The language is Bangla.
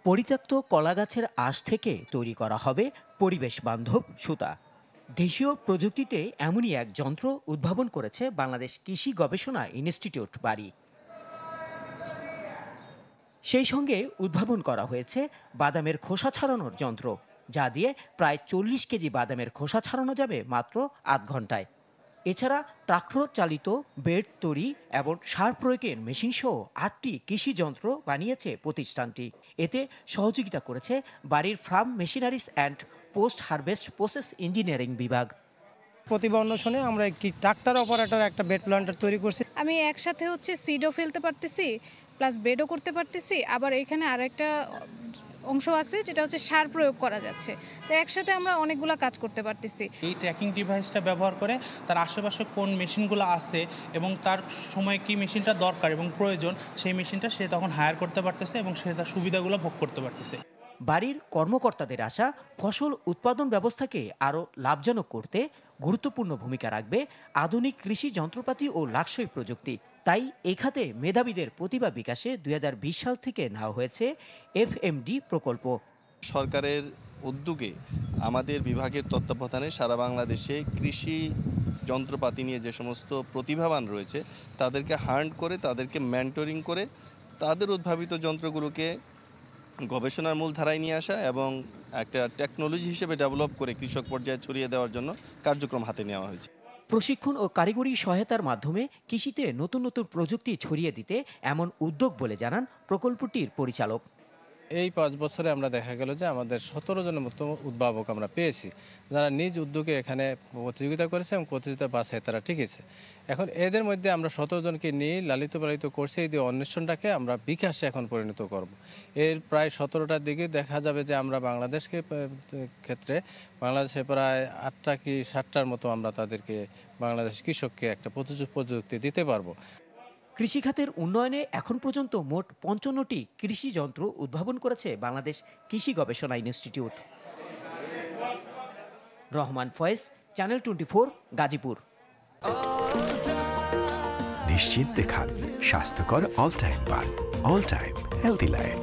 পরিত্যক্ত কলাগাছের আঁশ থেকে তৈরি করা হবে পরিবেশ বান্ধব সুতা। দেশীয় প্রযুক্তিতে এমনই এক যন্ত্র উদ্ভাবন করেছে বাংলাদেশ কৃষি গবেষণা ইনস্টিটিউট বারি। সেই সঙ্গে উদ্ভাবন করা হয়েছে বাদামের খোসা ছাড়ানোর যন্ত্র, যা দিয়ে প্রায় 40 কেজি বাদামের খোসা ছাড়ানো যাবে মাত্র আধ ঘন্টায়। এছাড়া ট্রাক্টর চালিত বেড তৈরি এবং সার প্রয়োগের মেশিন সহ 8টি কৃষি যন্ত্র বানিয়েছে প্রতিষ্ঠানটি। এতে সহযোগিতা করেছে বাড়ির farm machineries and post harvest process engineering বিভাগ। প্রতিভা অন্বেষণে আমরা একটি ট্রাক্টর অপারেটর একটা বেড প্ল্যান্টার তৈরি করছি। আমি একসাথে সিডও ফেলতে পারতেছি, প্লাস বেডও করতে পারতেছি, আবার এখানে আরেকটা অংশ আছে যেটা সার প্রয়োগ করা যাচ্ছে। তো একসাথে আমরা অনেকগুলো কাজ করতে পারতেছি। এই ট্র্যাকিং ডিভাইসটা ব্যবহার করে তার আশেপাশে কোন মেশিনগুলো আছে এবং তার সময় কি মেশিনটা দরকার এবং প্রয়োজন, সেই মেশিনটা সে তখন হায়ার করতে পারতেছে এবং সে তার সুবিধাগুলো ভোগ করতে পারতেছে। বাড়ির কর্মকর্তাদের আশা, ফসল উৎপাদন ব্যবস্থাকে আরও লাভজনক করতে গুরুত্বপূর্ণ ভূমিকা রাখবে আধুনিক কৃষি যন্ত্রপাতি ও লাক্সই প্রযুক্তি। তাই এই খাতে মেধাবীদের প্রতিভা বিকাশে 2020 সাল থেকে নেওয়া হয়েছে FMD প্রকল্প। সরকারের উদ্যোগে আমাদের বিভাগের তত্ত্বাবধানে সারা বাংলাদেশে কৃষি যন্ত্রপাতি নিয়ে যে সমস্ত প্রতিভাবান রয়েছে তাদেরকে হান্ট করে, তাদেরকে মেন্টরিং করে তাদের উদ্ভাবিত যন্ত্রগুলোকে গবেষণার মূল ধারায় নিয়ে আসা এবং একটা টেকনোলজি হিসেবে ডেভেলপ করে কৃষক পর্যায়ে ছড়িয়ে দেওয়ার জন্য কার্যক্রম হাতে নেওয়া হয়েছে। প্রশিক্ষণ ও কারিগরি সহায়তার মাধ্যমে কৃষিতে নতুন নতুন প্রযুক্তি ছড়িয়ে দিতে এমন উদ্যোগ বলে জানান প্রকল্পটির পরিচালক। এই 5 বছরে আমরা দেখা গেল যে আমাদের 17 জনের মতো উদ্ভাবক আমরা পেয়েছি, যারা নিজ উদ্যোগে এখানে প্রতিযোগিতা করেছে এবং প্রতিযোগিতা বাছাই তারা টিকেছে। এখন এদের মধ্যে আমরা 17 জনকে নিয়ে লালিত পালিত করছি। এই যে অন্বেষণটাকে আমরা বিকাশে এখন পরিণত করব। এর প্রায় 17টার দিকে দেখা যাবে যে আমরা বাংলাদেশকে ক্ষেত্রে বাংলাদেশে প্রায় 8টা কি 7টার মতো আমরা তাদেরকে বাংলাদেশ কৃষককে একটা প্রযুক্তি দিতে পারবো। কৃষিখাতের উন্নয়নে এখন পর্যন্ত মোট 55টি কৃষি যন্ত্র উদ্ভাবন করেছে বাংলাদেশ কৃষি গবেষণা ইনস্টিটিউট। রহমান ফয়েজ, চ্যানেল 24, গাজীপুর। নিশ্চিন্তে খান স্বাস্থ্যকর অল টাইম পান। All time healthy life.